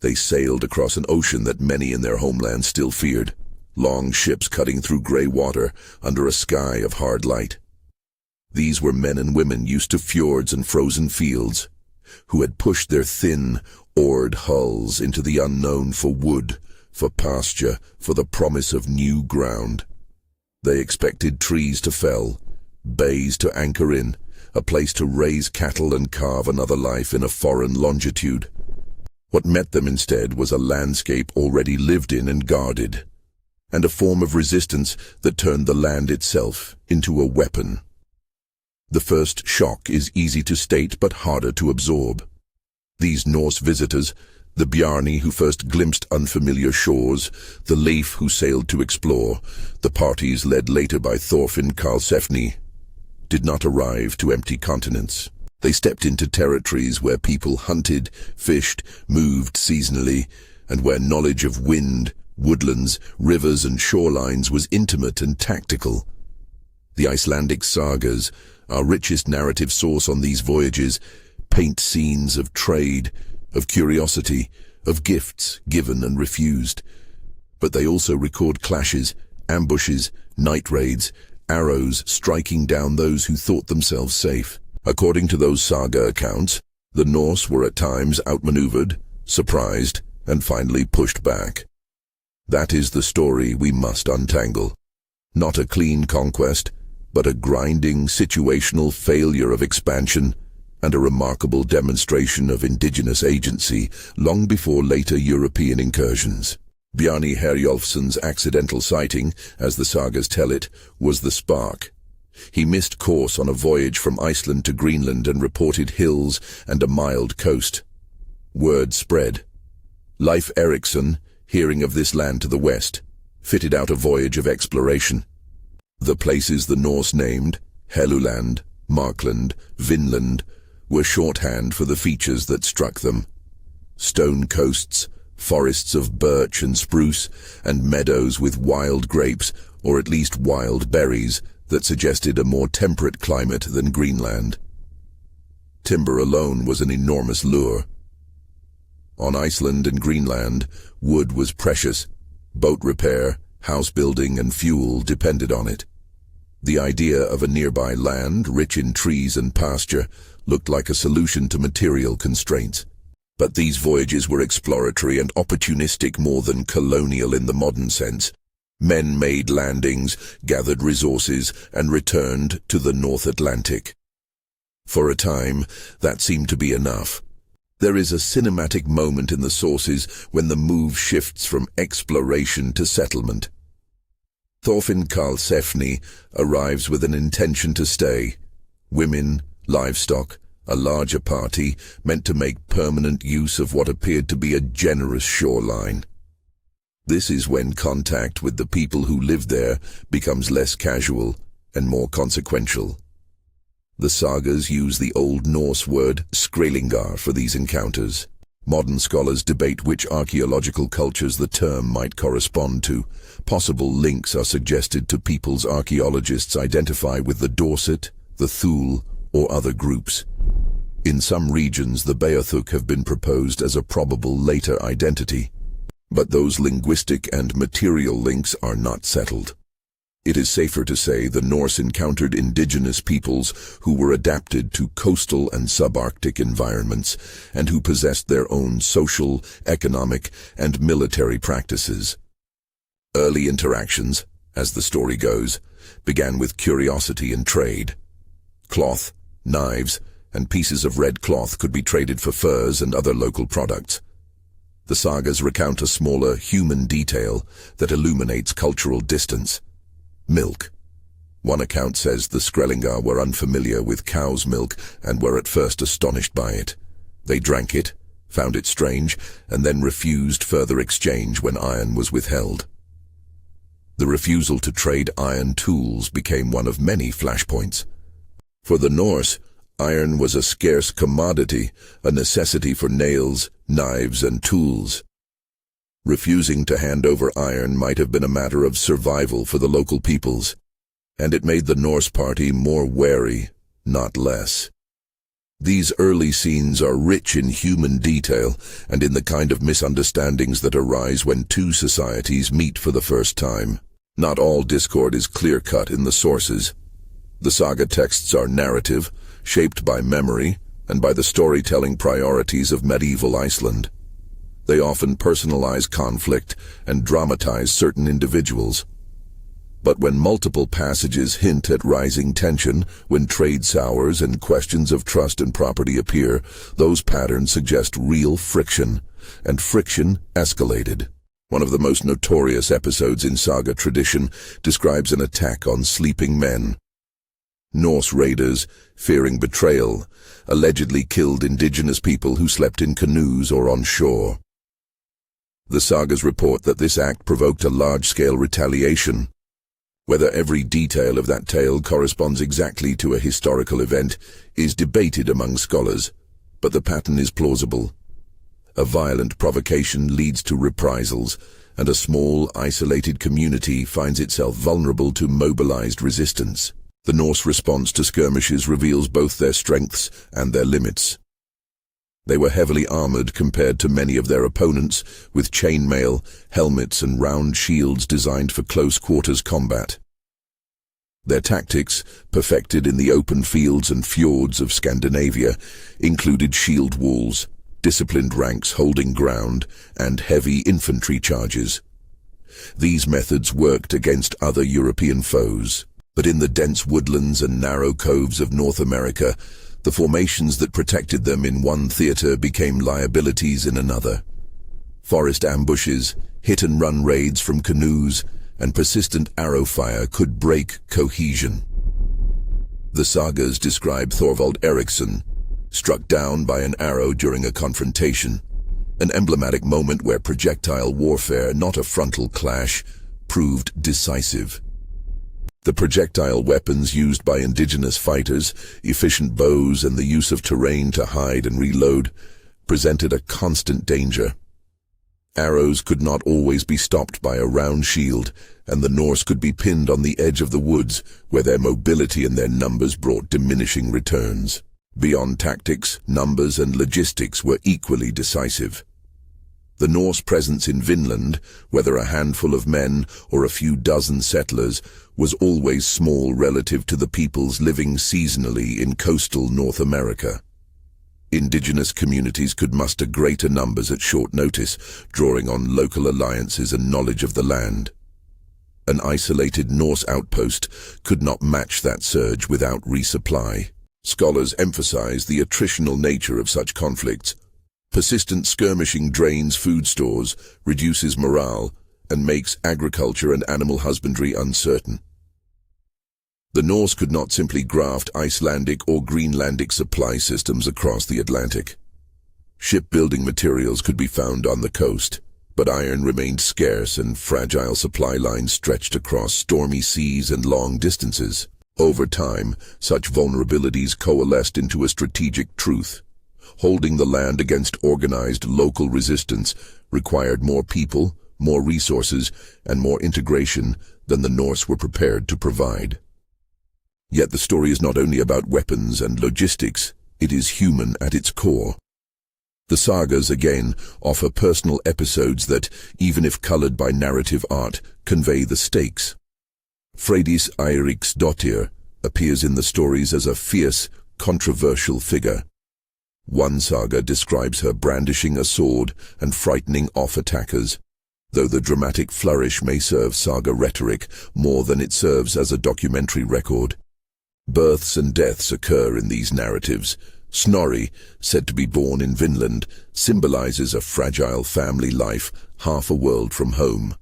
They sailed across an ocean that many in their homeland still feared, long ships cutting through gray water under a sky of hard light. These were men and women used to fjords and frozen fields, who had pushed their thin, oared hulls into the unknown for wood, for pasture, for the promise of new ground. They expected trees to fell, bays to anchor in, a place to raise cattle and carve another life in a foreign longitude. What met them instead was a landscape already lived in and guarded, and a form of resistance that turned the land itself into a weapon. The first shock is easy to state but harder to absorb. These Norse visitors, the Bjarni who first glimpsed unfamiliar shores, the Leif who sailed to explore, the parties led later by Thorfinn Karlsefni, did not arrive to empty continents. They stepped into territories where people hunted, fished, moved seasonally, and where knowledge of wind, woodlands, rivers and shorelines was intimate and tactical. The Icelandic Sagas, our richest narrative source on these voyages, paint scenes of trade, of curiosity, of gifts given and refused. But they also record clashes, ambushes, night raids, arrows striking down those who thought themselves safe. According to those saga accounts, the Norse were at times outmaneuvered, surprised, and finally pushed back. That is the story we must untangle. Not a clean conquest, but a grinding, situational failure of expansion, and a remarkable demonstration of indigenous agency long before later European incursions. Bjarni Herjolfsson's accidental sighting, as the sagas tell it, was the spark. He missed course on a voyage from Iceland to Greenland and reported hills and a mild coast. Word spread. Leif Erikson, hearing of this land to the west, fitted out a voyage of exploration. The places the Norse named, Helluland, Markland, Vinland, were shorthand for the features that struck them. Stone coasts, forests of birch and spruce, and meadows with wild grapes, or at least wild berries, that suggested a more temperate climate than Greenland. Timber alone was an enormous lure. On Iceland and Greenland, wood was precious. Boat repair, house building, and fuel depended on it. The idea of a nearby land, rich in trees and pasture, looked like a solution to material constraints. But these voyages were exploratory and opportunistic more than colonial in the modern sense. Men made landings, gathered resources, and returned to the North Atlantic. For a time, that seemed to be enough. There is a cinematic moment in the sources when the move shifts from exploration to settlement. Thorfinn Karlsefni arrives with an intention to stay. Women, livestock, a larger party, meant to make permanent use of what appeared to be a generous shoreline. This is when contact with the people who live there becomes less casual and more consequential. The sagas use the Old Norse word skrællingar for these encounters. Modern scholars debate which archaeological cultures the term might correspond to. Possible links are suggested to peoples archaeologists identify with the Dorset, the Thule, or other groups. In some regions, the Beothuk have been proposed as a probable later identity, but those linguistic and material links are not settled. It is safer to say the Norse encountered indigenous peoples who were adapted to coastal and subarctic environments and who possessed their own social, economic, and military practices. Early interactions, as the story goes, began with curiosity and trade. Cloth, knives, and pieces of red cloth could be traded for furs and other local products. The sagas recount a smaller human detail that illuminates cultural distance. Milk. One account says the Skrællingar were unfamiliar with cow's milk and were at first astonished by it. They drank it, found it strange, and then refused further exchange when iron was withheld. The refusal to trade iron tools became one of many flashpoints. For the Norse, iron was a scarce commodity, a necessity for nails, knives, and tools. Refusing to hand over iron might have been a matter of survival for the local peoples, and it made the Norse party more wary, not less. These early scenes are rich in human detail and in the kind of misunderstandings that arise when two societies meet for the first time. Not all discord is clear-cut in the sources. The saga texts are narrative, shaped by memory and by the storytelling priorities of medieval Iceland. They often personalize conflict and dramatize certain individuals. But when multiple passages hint at rising tension, when trade sours and questions of trust and property appear, those patterns suggest real friction, and friction escalated. One of the most notorious episodes in saga tradition describes an attack on sleeping men. Norse raiders, fearing betrayal, allegedly killed indigenous people who slept in canoes or on shore. The sagas report that this act provoked a large-scale retaliation. Whether every detail of that tale corresponds exactly to a historical event is debated among scholars, but the pattern is plausible. A violent provocation leads to reprisals, and a small, isolated community finds itself vulnerable to mobilized resistance. The Norse response to skirmishes reveals both their strengths and their limits. They were heavily armored compared to many of their opponents, with chainmail, helmets and round shields designed for close-quarters combat. Their tactics, perfected in the open fields and fjords of Scandinavia, included shield walls, disciplined ranks holding ground, and heavy infantry charges. These methods worked against other European foes, but in the dense woodlands and narrow coves of North America, the formations that protected them in one theater became liabilities in another. Forest ambushes, hit-and-run raids from canoes, and persistent arrow fire could break cohesion. The sagas describe Thorvald Eriksson, struck down by an arrow during a confrontation, an emblematic moment where projectile warfare, not a frontal clash, proved decisive. The projectile weapons used by indigenous fighters, efficient bows and the use of terrain to hide and reload, presented a constant danger. Arrows could not always be stopped by a round shield, and the Norse could be pinned on the edge of the woods, where their mobility and their numbers brought diminishing returns. Beyond tactics, numbers and logistics were equally decisive. The Norse presence in Vinland, whether a handful of men or a few dozen settlers, was always small relative to the peoples living seasonally in coastal North America. Indigenous communities could muster greater numbers at short notice, drawing on local alliances and knowledge of the land. An isolated Norse outpost could not match that surge without resupply. Scholars emphasize the attritional nature of such conflicts. Persistent skirmishing drains food stores, reduces morale, and makes agriculture and animal husbandry uncertain. The Norse could not simply graft Icelandic or Greenlandic supply systems across the Atlantic. Shipbuilding materials could be found on the coast, but iron remained scarce and fragile supply lines stretched across stormy seas and long distances. Over time, such vulnerabilities coalesced into a strategic truth. Holding the land against organized local resistance required more people, more resources, and more integration than the Norse were prepared to provide. Yet the story is not only about weapons and logistics, it is human at its core. The sagas, again, offer personal episodes that, even if colored by narrative art, convey the stakes. Freydis Eiríksdóttir appears in the stories as a fierce, controversial figure. One saga describes her brandishing a sword and frightening off attackers, though the dramatic flourish may serve saga rhetoric more than it serves as a documentary record. Births and deaths occur in these narratives. Snorri, said to be born in Vinland, symbolizes a fragile family life, half a world from home.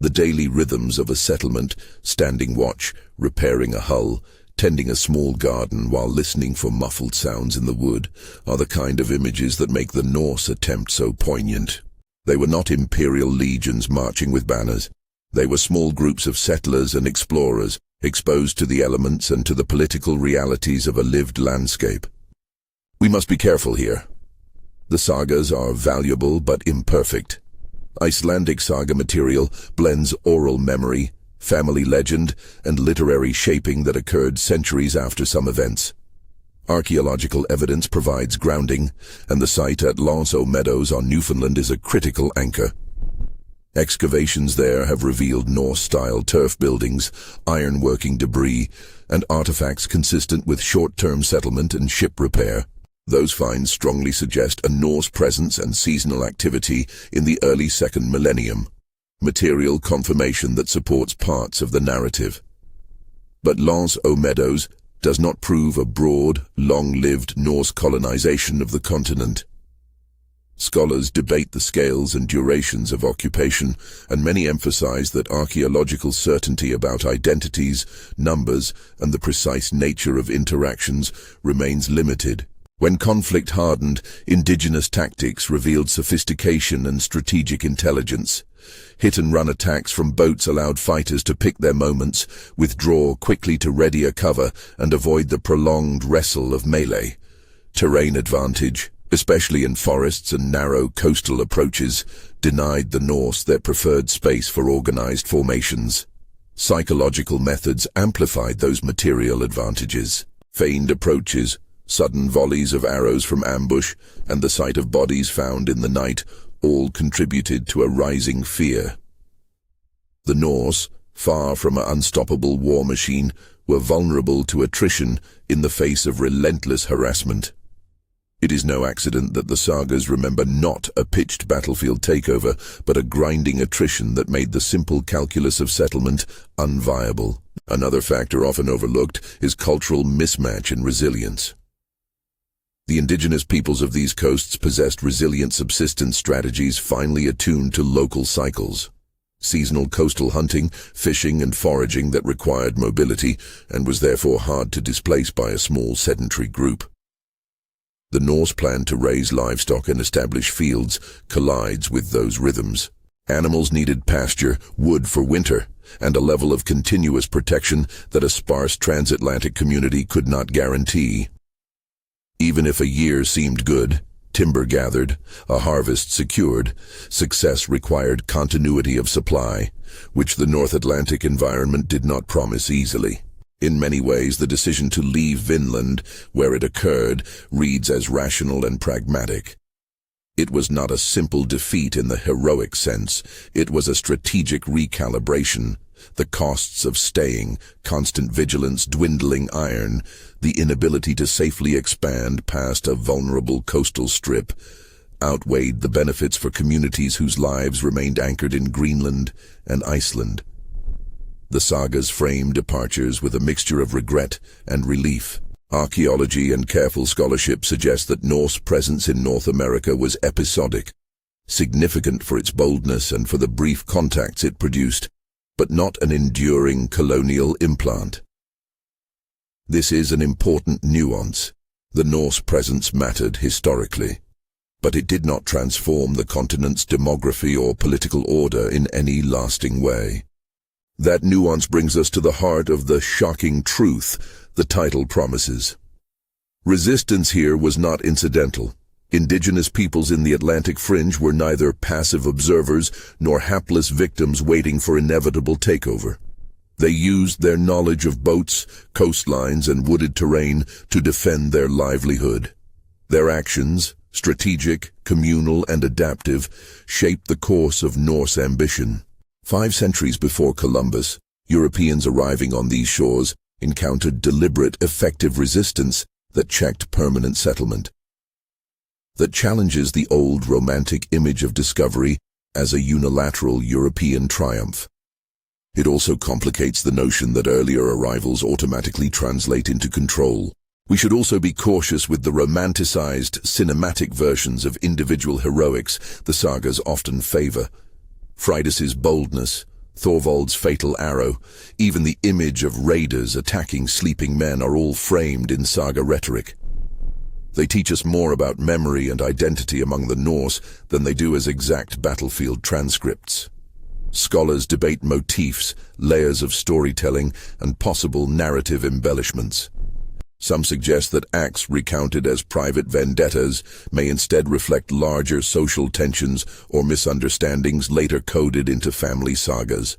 The daily rhythms of a settlement, standing watch, repairing a hull, tending a small garden while listening for muffled sounds in the wood, are the kind of images that make the Norse attempt so poignant. They were not imperial legions marching with banners. They were small groups of settlers and explorers, exposed to the elements and to the political realities of a lived landscape. We must be careful here. The sagas are valuable but imperfect. Icelandic saga material blends oral memory, family legend, and literary shaping that occurred centuries after some events. Archaeological evidence provides grounding, and the site at Lons Meadows on Newfoundland is a critical anchor. Excavations there have revealed Norse-style turf buildings, ironworking debris, and artifacts consistent with short-term settlement and ship repair. Those finds strongly suggest a Norse presence and seasonal activity in the early second millennium, material confirmation that supports parts of the narrative. But Lons Meadows does not prove a broad, long-lived Norse colonization of the continent. Scholars debate the scales and durations of occupation, and many emphasize that archaeological certainty about identities, numbers, and the precise nature of interactions remains limited. When conflict hardened, indigenous tactics revealed sophistication and strategic intelligence. Hit-and-run attacks from boats allowed fighters to pick their moments, withdraw quickly to ready a cover, and avoid the prolonged wrestle of melee. Terrain advantage, especially in forests and narrow coastal approaches, denied the Norse their preferred space for organized formations. Psychological methods amplified those material advantages. Feigned approaches, sudden volleys of arrows from ambush, and the sight of bodies found in the night all contributed to a rising fear. The Norse, far from an unstoppable war machine, were vulnerable to attrition in the face of relentless harassment. It is no accident that the sagas remember not a pitched battlefield takeover, but a grinding attrition that made the simple calculus of settlement unviable. Another factor often overlooked is cultural mismatch and resilience. The indigenous peoples of these coasts possessed resilient subsistence strategies finely attuned to local cycles. Seasonal coastal hunting, fishing and foraging that required mobility and was therefore hard to displace by a small sedentary group. The Norse plan to raise livestock and establish fields collides with those rhythms. Animals needed pasture, wood for winter, and a level of continuous protection that a sparse transatlantic community could not guarantee. Even if a year seemed good, timber gathered, a harvest secured, success required continuity of supply, which the North Atlantic environment did not promise easily. In many ways, the decision to leave Vinland, where it occurred, reads as rational and pragmatic. It was not a simple defeat in the heroic sense. It was a strategic recalibration. The costs of staying, constant vigilance, dwindling iron, the inability to safely expand past a vulnerable coastal strip, outweighed the benefits for communities whose lives remained anchored in Greenland and Iceland. The sagas frame departures with a mixture of regret and relief. Archaeology and careful scholarship suggest that Norse presence in North America was episodic, significant for its boldness and for the brief contacts it produced, but not an enduring colonial implant. This is an important nuance. The Norse presence mattered historically, but it did not transform the continent's demography or political order in any lasting way. That nuance brings us to the heart of the shocking truth the title promises. Resistance here was not incidental. Indigenous peoples in the Atlantic fringe were neither passive observers nor hapless victims waiting for inevitable takeover. They used their knowledge of boats, coastlines, and wooded terrain to defend their livelihood. Their actions, strategic, communal, and adaptive, shaped the course of Norse ambition. 5 centuries before Columbus, Europeans arriving on these shores encountered deliberate, effective resistance that checked permanent settlement. That challenges the old romantic image of discovery as a unilateral European triumph. It also complicates the notion that earlier arrivals automatically translate into control. We should also be cautious with the romanticized, cinematic versions of individual heroics the sagas often favor. Freydis's boldness, Thorvald's fatal arrow, even the image of raiders attacking sleeping men are all framed in saga rhetoric. They teach us more about memory and identity among the Norse than they do as exact battlefield transcripts. Scholars debate motifs, layers of storytelling, and possible narrative embellishments. Some suggest that acts recounted as private vendettas may instead reflect larger social tensions or misunderstandings later coded into family sagas.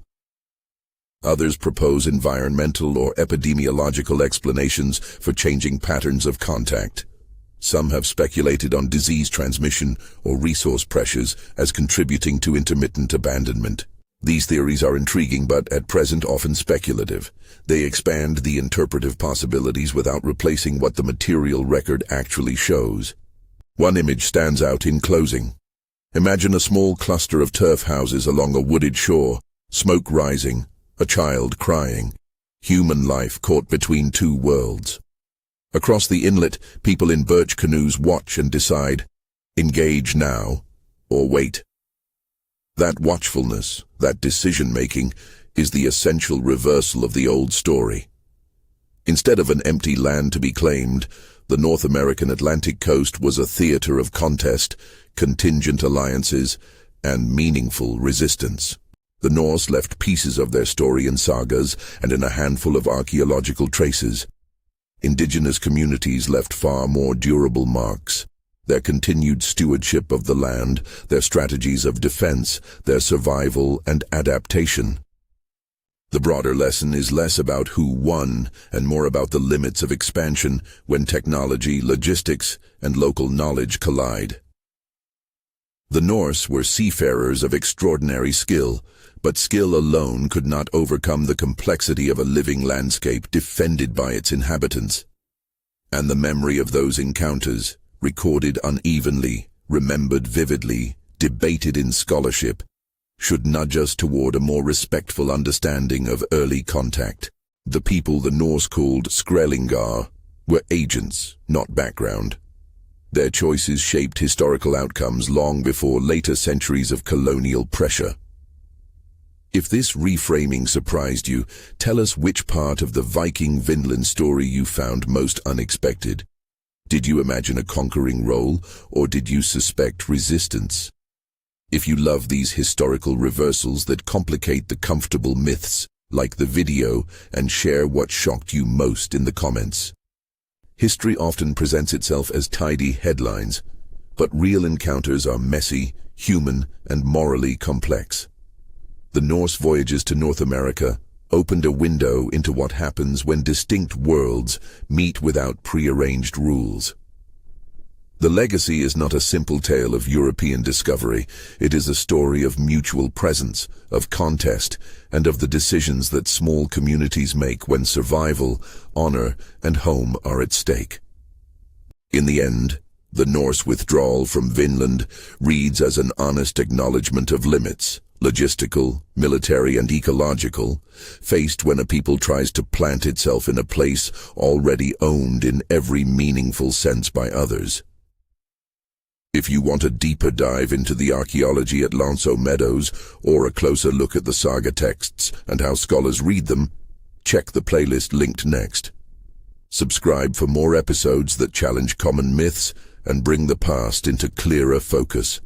Others propose environmental or epidemiological explanations for changing patterns of contact. Some have speculated on disease transmission or resource pressures as contributing to intermittent abandonment. These theories are intriguing but at present often speculative. They expand the interpretive possibilities without replacing what the material record actually shows. One image stands out in closing. Imagine a small cluster of turf houses along a wooded shore, smoke rising, a child crying, human life caught between two worlds. Across the inlet, people in birch canoes watch and decide, engage now or wait. That watchfulness, that decision-making, is the essential reversal of the old story. Instead of an empty land to be claimed, the North American Atlantic coast was a theater of contest, contingent alliances, and meaningful resistance. The Norse left pieces of their story in sagas and in a handful of archaeological traces. Indigenous communities left far more durable marks. Their continued stewardship of the land, their strategies of defense, their survival and adaptation. The broader lesson is less about who won and more about the limits of expansion when technology, logistics, and local knowledge collide. The Norse were seafarers of extraordinary skill, but skill alone could not overcome the complexity of a living landscape defended by its inhabitants. And the memory of those encounters, recorded unevenly, remembered vividly, debated in scholarship, should nudge us toward a more respectful understanding of early contact. The people the Norse called Skrællingar were agents, not background. Their choices shaped historical outcomes long before later centuries of colonial pressure. If this reframing surprised you, tell us which part of the Viking Vinland story you found most unexpected. Did you imagine a conquering role, or did you suspect resistance? If you love these historical reversals that complicate the comfortable myths, like the video and share what shocked you most in the comments. History often presents itself as tidy headlines, but real encounters are messy, human, and morally complex. The Norse voyages to North America opened a window into what happens when distinct worlds meet without prearranged rules. The legacy is not a simple tale of European discovery. It is a story of mutual presence, of contest, and of the decisions that small communities make when survival, honor, and home are at stake. In the end, the Norse withdrawal from Vinland reads as an honest acknowledgement of limits, logistical, military, and ecological, faced when a people tries to plant itself in a place already owned in every meaningful sense by others. If you want a deeper dive into the archaeology at Lanso Meadows or a closer look at the saga texts and how scholars read them, check the playlist linked next. Subscribe for more episodes that challenge common myths and bring the past into clearer focus.